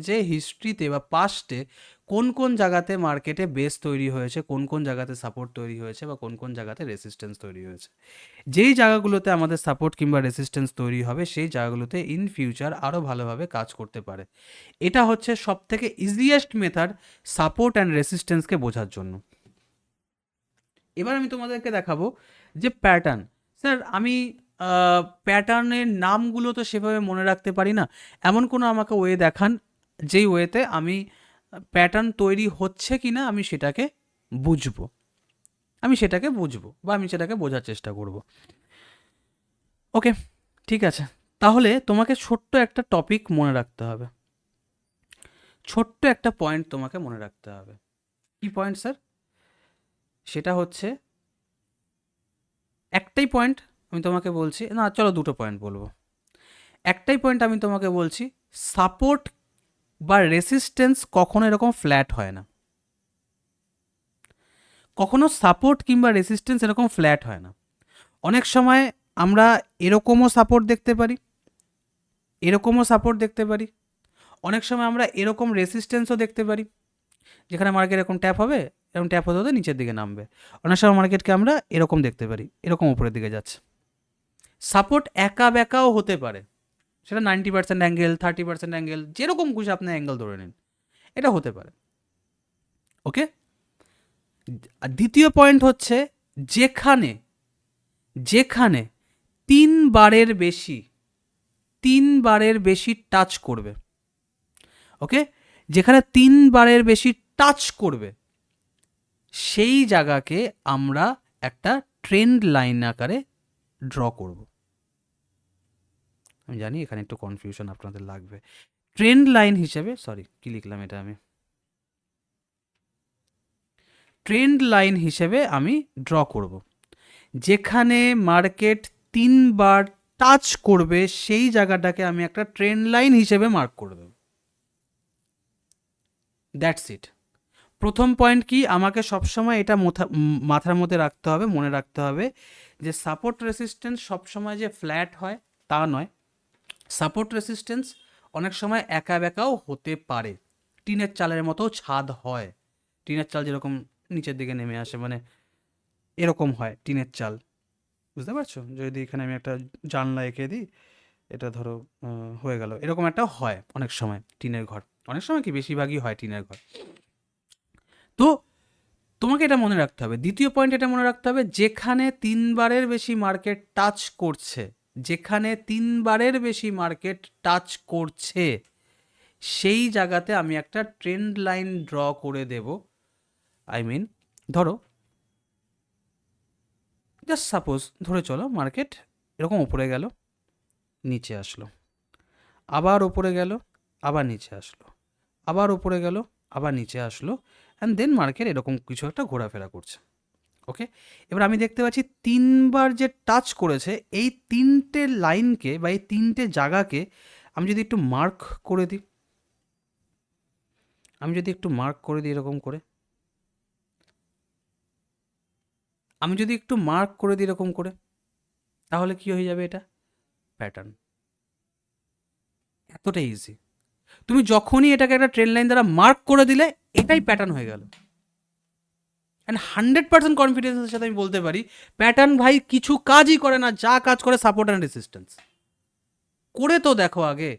যে হিস্ট্রিতে বা পাস্টে কোন কোন জায়গাতে মার্কেটে বেস তৈরি হয়েছে, কোন কোন জায়গাতে সাপোর্ট তৈরি হয়েছে বা কোন কোন জায়গাতে রেসিস্ট্যান্স তৈরি হয়েছে। যেই জায়গাগুলোতে আমাদের সাপোর্ট কিংবা রেসিস্ট্যান্স তৈরি হবে সেই জায়গাগুলোতে ইন ফিউচার আরও ভালোভাবে কাজ করতে পারে। এটা হচ্ছে সবথেকে ইজিয়েস্ট মেথড সাপোর্ট অ্যান্ড রেসিস্ট্যান্সকে বোঝার জন্য। এবার আমি তোমাদেরকে দেখাবো যে প্যাটার্ন। স্যার আমি প্যাটার্নের নামগুলো তো সেভাবে মনে রাখতে পারি না, এমন কোনো আমাকে ওয়ে দেখান যেই ওয়েতে আমি প্যাটার্ন তৈরি হচ্ছে কি না আমি সেটাকে বুঝবো, বা আমি সেটাকে বোঝার চেষ্টা করব। ওকে, ঠিক আছে। তাহলে তোমাকে ছোট্ট একটা টপিক মনে রাখতে হবে, ছোট্ট একটা পয়েন্ট তোমাকে মনে রাখতে হবে। কি পয়েন্ট স্যার? সেটা হচ্ছে একটাই পয়েন্ট আমি তোমাকে বলছি, না চলো দুটো পয়েন্ট বলবো। একটাই পয়েন্ট আমি তোমাকে বলছি, সাপোর্ট বা রেসিস্ট্যান্স কখনো এরকম ফ্ল্যাট হয় না, কখনো সাপোর্ট কিংবা রেসিস্ট্যান্স এরকম ফ্ল্যাট হয় না। অনেক সময় আমরা এরকমও সাপোর্ট দেখতে পারি, এরকমও সাপোর্ট দেখতে পারি, অনেক সময় আমরা এরকম রেসিস্ট্যান্সও দেখতে পারি, যেখানে মার্কেট এরকম ট্যাপ হবে, এরকম ট্যাপ হতে হতে নিচের দিকে নামবে। অনেক সময় মার্কেটকে আমরা এরকম দেখতে পারি, এরকম উপরের দিকে যাচ্ছে। সাপোর্ট একা বেঁকাও হতে পারে, সেটা 90% অ্যাঙ্গেল, 30% অ্যাঙ্গেল, যেরকম খুশি আপনি অ্যাঙ্গেল ধরে নিন, এটা হতে পারে। ওকে, আর দ্বিতীয় পয়েন্ট হচ্ছে যেখানে যেখানে 3 বারের বেশি টাচ করবে। ওকে, যেখানে 3 বারের বেশি টাচ করবে সেই জায়গাকে আমরা একটা ট্রেন্ড লাইন আকারে ড্র করব। আমি জানি এখানে একটু কনফিউশন আপনাদের লাগবে। ট্রেন্ড লাইন হিসেবে, সরি কি লিখলাম এটা, আমি ট্রেন্ড লাইন হিসেবে আমি ড্র করব। যেখানে মার্কেট 3 বার টাচ করবে সেই জায়গাটাকে আমি একটা ট্রেন্ড লাইন হিসেবে মার্ক করে দেব। That's it. প্রথম পয়েন্ট কি, আমাকে সবসময় এটা মাথার মধ্যে রাখতে হবে, মনে রাখতে হবে যে সাপোর্ট রেসিস্ট্যান্স সবসময় যে ফ্ল্যাট হয় তা নয়। সাপোর্ট রেসিস্ট্যান্স অনেক সময় একা বেঁকাও হতে পারে, টিনের চালের মতো ছাদ হয়। টিনের চাল যেরকম নিচের দিকে নেমে আসে, মানে এরকম হয় টিনের চাল, বুঝতে পারছো? যদি এখানে আমি একটা জানলা এঁকে দিই, এটা ধরো হয়ে গেল, এরকম একটা হয় অনেক সময় টিনের ঘর, অনেক সময় কি বেশিরভাগই হয় টিনের ঘর। তো তোমাকে এটা মনে রাখতে হবে। দ্বিতীয় পয়েন্ট এটা মনে রাখতে হবে, যেখানে 3 বারের বেশি মার্কেট টাচ করছে, যেখানে 3 বারের বেশি মার্কেট টাচ করছে সেই জায়গাতে আমি একটা ট্রেন্ড লাইন ড্র করে দেব। আই মিন ধরো, জাস্ট সাপোজ ধরে চলো মার্কেট এরকম উপরে গেল, নিচে আসলো, আবার ওপরে গেল, আবার নিচে আসলো, আবার ওপরে গেল, আবার নিচে আসলো, অ্যান্ড দেন মার্কেট এরকম কিছু একটা ঘোরাফেরা করছে। ওকে, এবার আমি দেখতে পাচ্ছি 3 বার যে টাচ করেছে এই 3টে লাইনকে বা এই 3টে জায়গাকে আমি যদি একটু মার্ক করে দিই, আমি যদি একটু মার্ক করে দিই এরকম করে, আমি যদি একটু মার্ক করে দিই এরকম করে, তাহলে কি হয়ে যাবে? এটা প্যাটার্ন। এতটা ইজি। তুমি যখনই এটাকে একটা ট্রেন লাইন দ্বারা মার্ক করে দিলে এটাই প্যাটার্ন হয়ে গেল। অ্যান্ড 100% কনফিডেন্সের সাথে আমি বলতে পারি প্যাটার্ন ভাই কিছু কাজই করে না, যা কাজ করে সাপোর্ট অ্যান্ড রেসিস্ট্যান্স। করে তো দেখো আগে।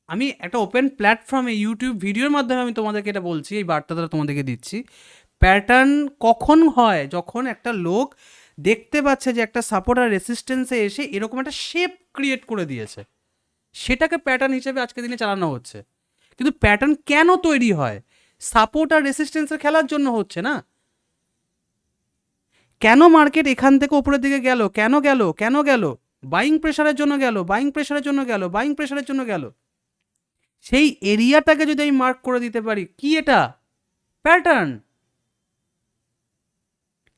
আমি একটা ওপেন প্ল্যাটফর্মে ইউটিউব ভিডিওর মাধ্যমে আমি তোমাদেরকে এটা বলছি, এই বার্তাটা তোমাদেরকে দিচ্ছি। প্যাটার্ন কখন হয়? যখন একটা লোক দেখতে পাচ্ছে যে একটা সাপোর্ট আর রেসিস্ট্যান্সে এসে এরকম একটা শেপ ক্রিয়েট করে দিয়েছে, সেটাকে প্যাটার্ন হিসেবে আজকের দিনে চালানো হচ্ছে। কিন্তু প্যাটার্ন কেন তৈরি হয়? সাপোর্ট আর রেসিস্ট্যান্সের খেলার জন্য হচ্ছে না। কেন মার্কেট এখান থেকে উপরের দিকে গেল? কেন গেল? কেন গেল? বাইং প্রেশারের জন্য গেল, বাইং প্রেশারের জন্য গেল, বাইং প্রেশারের জন্য গেল। সেই এরিয়াটাকে যদি আমি মার্ক করে দিতে পারি, কি এটা? প্যাটার্ন।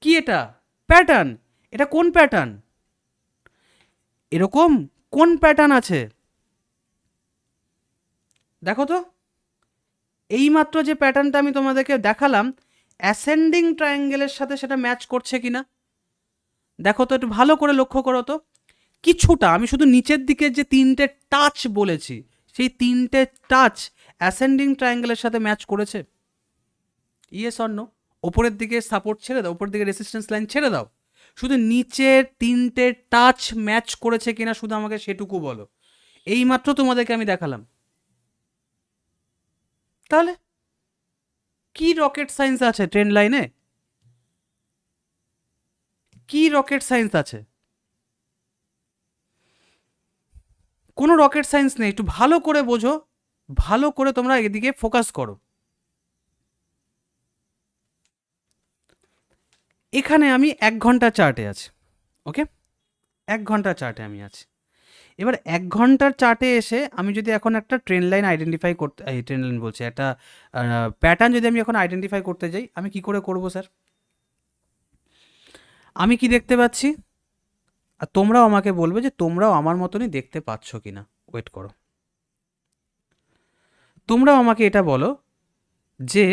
কি এটা? প্যাটার্ন। এটা কোন প্যাটার্ন? এরকম কোন প্যাটার্ন আছে দেখো তো। এইমাত্র যে প্যাটার্নটা আমি তোমাদেরকে দেখালাম, অ্যাসেন্ডিং ট্রায়াঙ্গেলের সাথে সেটা ম্যাচ করছে কিনা দেখো তো, একটু ভালো করে লক্ষ্য করো তো। কিছুটা, আমি শুধু নিচের দিকে যে 3টে টাচ বলেছি সেই 3টে টাচ অ্যাসেন্ডিং ট্রায়াঙ্গেলের সাথে ম্যাচ করেছে? Yes or no? ওপরের দিকে সাপোর্ট ছেড়ে দাও, ওপরের দিকে রেসিস্ট্যান্স লাইন ছেড়ে দাও, শুধু নিচের তিনটে টাচ ম্যাচ করেছে কিনা শুধু আমাকে সেটুকু বলো। এইমাত্র তোমাদেরকে আমি দেখালাম। তাহলে কি রকেট সায়েন্স আছে ট্রেন্ড লাইনে? কি রকেট সায়েন্স আছে? কোনো রকেট সায়েন্স নেই। একটু ভালো করে বোঝো, ভালো করে তোমরা এদিকে ফোকাস করো। এখানে আমি 1 ঘন্টা চার্টে আছি, ওকে? 1 ঘন্টা চার্টে আমি আছি। এবার 1 ঘন্টার চার্টে এসে আমি যদি এখন একটা ট্রেন্ড লাইন আইডেন্টিফাই করতে, এই ট্রেন্ড লাইন বলছি, একটা প্যাটার্ন যদি আমি এখন আইডেন্টিফাই করতে যাই, আমি কি করে করব স্যার? আমি কি দেখতে পাচ্ছি? আর তোমরাও আমাকে বলবে যে তোমরাও আমার মতনই দেখতে পাচ্ছ কি না। ওয়েট করো, তোমরাও আমাকে এটা বলো যে,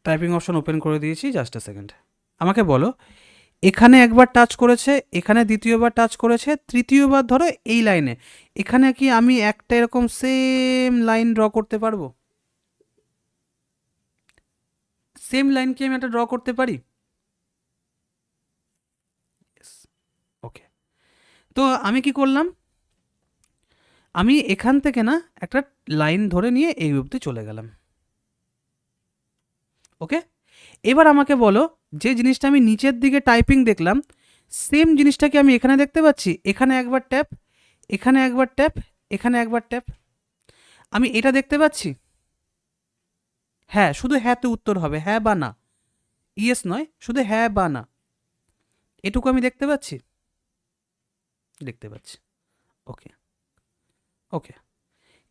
টাইপিং অপশন ওপেন করে দিয়েছি, জাস্ট আ সেকেন্ড। আমাকে বলো, এখানে একবার টাচ করেছে, এখানে দ্বিতীয়বার টাচ করেছে, তৃতীয়বার ধরো এই লাইনে, এখানে কি আমি একটা এরকম সেম লাইন ড্র করতে পারবো? সেম লাইন কি আমি একটা ড্র করতে পারি? ওকে, তো আমি কি করলাম, আমি এখান থেকে না একটা লাইন ধরে নিয়ে এই অবধি চলে গেলাম, ওকে? এবার আমাকে বলো, যে জিনিসটা আমি নিচের দিকে টাইপিং দেখলাম, সেম জিনিসটা কি আমি এখানে দেখতে পাচ্ছি? এখানে একবার ট্যাপ, এখানে একবার ট্যাপ, এখানে একবার ট্যাপ, আমি এটা দেখতে পাচ্ছি? হ্যাঁ, শুধু হ্যাঁতে উত্তর হবে, হ্যাঁ বা না, ইয়েস নয়, শুধু হ্যাঁ বা না, এটুকু আমি দেখতে পাচ্ছি? দেখতে পাচ্ছি, ওকে ওকে।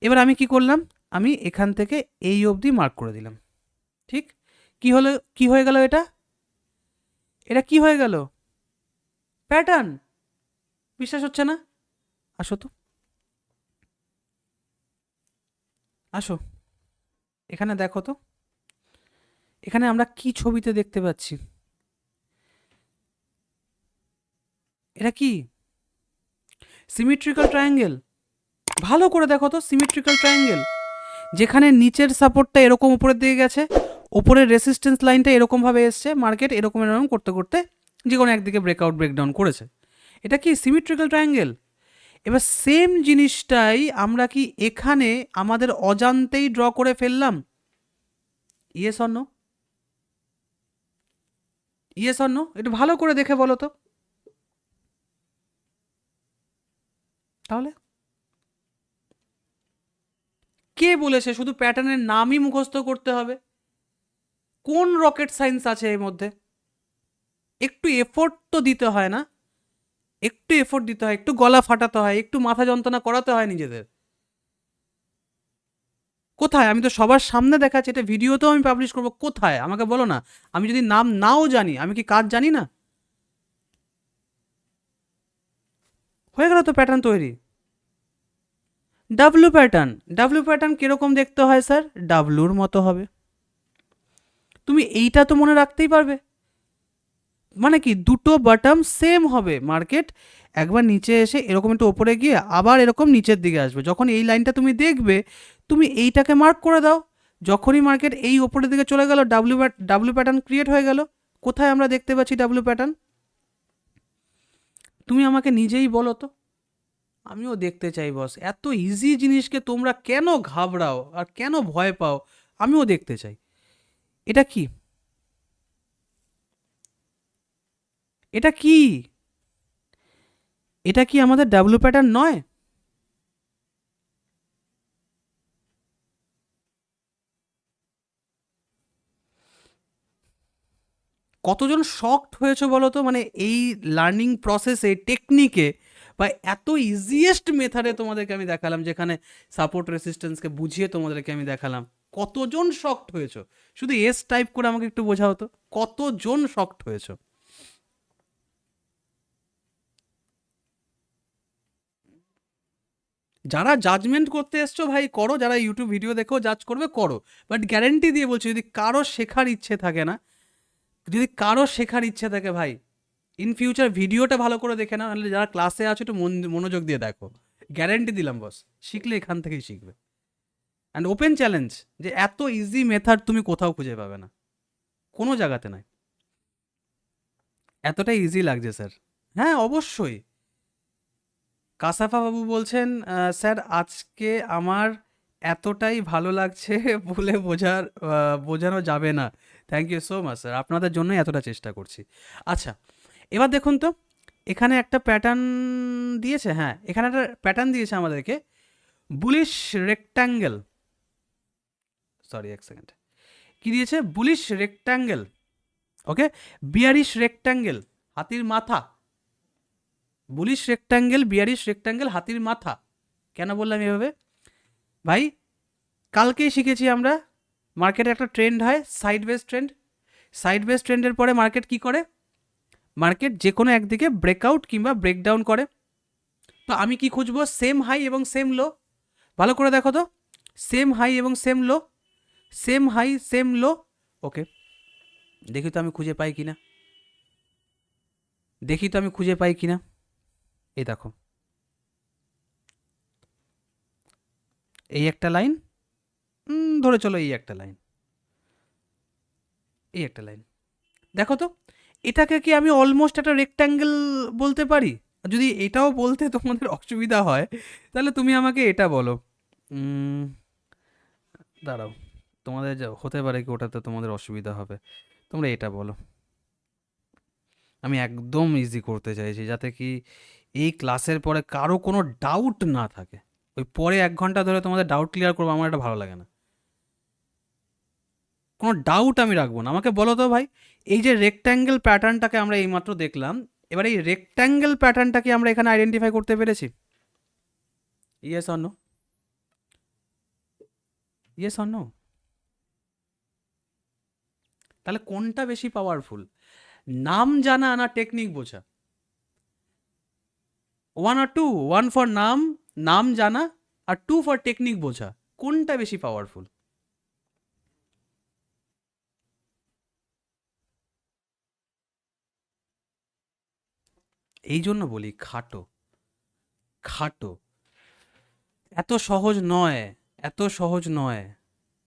এবার আমি কি করলাম, আমি এখান থেকে এই অবধি মার্ক করে দিলাম, ঠিক? কি হলো, কি হয়ে গেল এটা? এটা কি হয়ে গেল? প্যাটার্ন। বিশ্বাস হচ্ছে না? আসো তো, আসো, এখানে দেখো তো, এখানে আমরা কি ছবিতে দেখতে পাচ্ছি? এটা কি? Symmetrical triangle. ভালো করে দেখো তো, সিমেট্রিক্যাল ট্রায়াঙ্গেল, যেখানে নিচের সাপোর্টটা এরকম উপরের দিকে গেছে, ওপরের রেসিস্ট্যান্স লাইনটা এরকমভাবে এসছে, মার্কেট এরকম এরকম করতে করতে যে কোনো একদিকে ব্রেকআউট ব্রেকডাউন করেছে। এটা কি সিমেট্রিক্যাল ট্রায়াঙ্গেল? এবার সেম জিনিসটাই আমরা কি এখানে আমাদের অজান্তেই ড্র করে ফেললাম? Yes or no? Yes or no? একটু ভালো করে দেখে বলো তো। তাহলে কে বলেছে শুধু প্যাটার্নের নামই মুখস্থ করতে হবে? কোন রকেট সায়েন্স আছে এর মধ্যে? একটু এফোর্ট তো দিতে হয় না? একটু এফোর্ট দিতে হয়, একটু গলা ফাটাতে হয়, একটু মাথা যন্ত্রণা করাতে হয় নিজেদের। কোথায়? আমি তো সবার সামনে দেখাচ্ছি, এটা ভিডিওতেও আমি পাবলিশ করবো, কোথায় আমাকে বলো না। আমি যদি নাম নাও জানি, আমি কি কাজ জানি না? হয়ে গেল তো প্যাটার্ন তৈরি। W pattern. ডাব্লু প্যাটার্ন কীরকম দেখতে হয় স্যার? ডাব্লুর মতো হবে। তুমি এইটা তো মনে রাখতেই পারবে, মানে কি দুটো বটম সেম হবে, মার্কেট একবার নিচে এসে এরকম একটু ওপরে গিয়ে আবার এরকম নিচের দিকে আসবে। যখন এই লাইনটা তুমি দেখবে, তুমি এইটাকে মার্ক করে দাও, যখনই মার্কেট এই ওপরের দিকে চলে গেল, ডাব্লু প্যাটার্ন ক্রিয়েট হয়ে গেল। কোথায় আমরা দেখতে পাচ্ছি ডাব্লু প্যাটার্ন? তুমি আমাকে নিজেই বলো তো, আমিও দেখতে চাই বস। এত ইজি জিনিসকে তোমরা কেন ঘাবড়াও আর কেন ভয় পাও? আমিও দেখতে চাই। এটা কি? এটা কি? এটা কি আমাদের ডাব্লু প্যাটার্ন নয়? কতজন শকড হয়েছে বলো তো, মানে এই লার্নিং প্রসেসে, টেকনিকে, বা এত ইজিয়েস্ট মেথডে তোমাদেরকে আমি দেখালাম, যেখানে সাপোর্ট রেসিস্ট্যান্সকে বুঝিয়ে তোমাদেরকে আমি দেখালাম। কতজন শকড হয়েছো? শুধু এস টাইপ করে আমাকে একটু বোঝাও তো, কতজন শকড হয়েছো? যারা জাজমেন্ট করতে এসছো ভাই করো, যারা ইউটিউব ভিডিও দেখেও জাজ করবে করো, বাট গ্যারেন্টি দিয়ে বলছি, যদি কারো শেখার ইচ্ছে থাকে না, যদি কারো শেখার ইচ্ছে থাকে ভাই, ইন ফিউচার ভিডিওটা ভালো করে দেখে না, নাহলে যারা ক্লাসে আছো একটু মনোযোগ দিয়ে দেখো, গ্যারেন্টি দিলাম বস, শিখলে এখান থেকেই শিখবে। অ্যান্ড ওপেন চ্যালেঞ্জ যে এত ইজি মেথড তুমি কোথাও খুঁজে পাবে না, কোনো জায়গাতে নয়। এতটাই ইজি লাগছে স্যার। হ্যাঁ অবশ্যই। কাসাফা বাবু বলছেন স্যার আজকে আমার এতটাই ভালো লাগছে বলে বোঝানো যাবে না। Thank you so much sir, আপনাদের জন্যই এতটা চেষ্টা করছি। আচ্ছা, এবার দেখুন তো, এখানে একটা প্যাটার্ন দিয়েছে, হ্যাঁ এখানে একটা প্যাটার্ন দিয়েছে আমাদেরকে, বুলিশ রেক্ট্যাঙ্গেল, সরি এক সেকেন্ড, কি দিয়েছে, বুলিশ রেক্ট্যাঙ্গেল, ওকে, বিয়ারিশ রেক্ট্যাঙ্গেল, হাতির মাথা, বুলিশ রেক্ট্যাঙ্গেল, বিয়ারিশ রেক্ট্যাঙ্গেল, হাতির মাথা। কেন বললাম এভাবে ভাই? কালকেই শিখেছি আমরা, মার্কেটে একটা ট্রেন্ড হয় side base trend, side base ট্রেন্ডের পরে মার্কেট কি করে, মার্কেট যে কোনো একদিকে ব্রেকআউট কিংবা ব্রেকডাউন করে। তো আমি কি খুঁজবো, সেম হাই এবং সেম লো, ভালো করে দেখো তো, সেম হাই এবং সেম লো, সেম হাই সেম লো, ওকে, দেখি তো আমি খুঁজে পাই কিনা, দেখি তো আমি খুঁজে পাই কিনা। এই দেখো, এই একটা লাইন, ধরে চলো এই একটা লাইন, এই একটা লাইন, দেখো তো, এটাকে কি আমি অলমোস্ট একটা রেক্ট্যাঙ্গেল বলতে পারি? যদি এটাও বলতে তোমাদের অসুবিধা হয়, তাহলে তুমি আমাকে এটা বলো, উম, দাঁড়াও, তোমাদের হতে পারে কি ওটাতে তোমাদের অসুবিধা হবে, তোমরা এটা বলো। আমি একদম ইজি করতে চাইছি যাতে কি এই ক্লাসের পরে কারো কোনো ডাউট না থাকে, ওই পরে 1 ঘন্টা ধরে তোমাদের ডাউট ক্লিয়ার করবো, আমার এটা ভালো লাগে না, কোনো ডাউট আমি রাখবো না। আমাকে বলো তো ভাই, এই যে রেক্ট্যাঙ্গেল প্যাটার্নটাকে আমরা এইমাত্র দেখলাম, এবার এই রেক্ট্যাঙ্গেল প্যাটার্নটাকে আমরা এখানে আইডেন্টিফাই করতে পেরেছি? Yes or no? Yes or no? তাহলে কোনটা বেশি পাওয়ারফুল, নাম জানা না টেকনিক বোঝা? ওয়ান আর টু, ওয়ান ফর নাম, নাম জানা, আর টু ফর টেকনিক বোঝা, কোনটা বেশি পাওয়ারফুল? এই জন্য বলি খাটো, খাটো, এত সহজ নয়, এত সহজ নয়।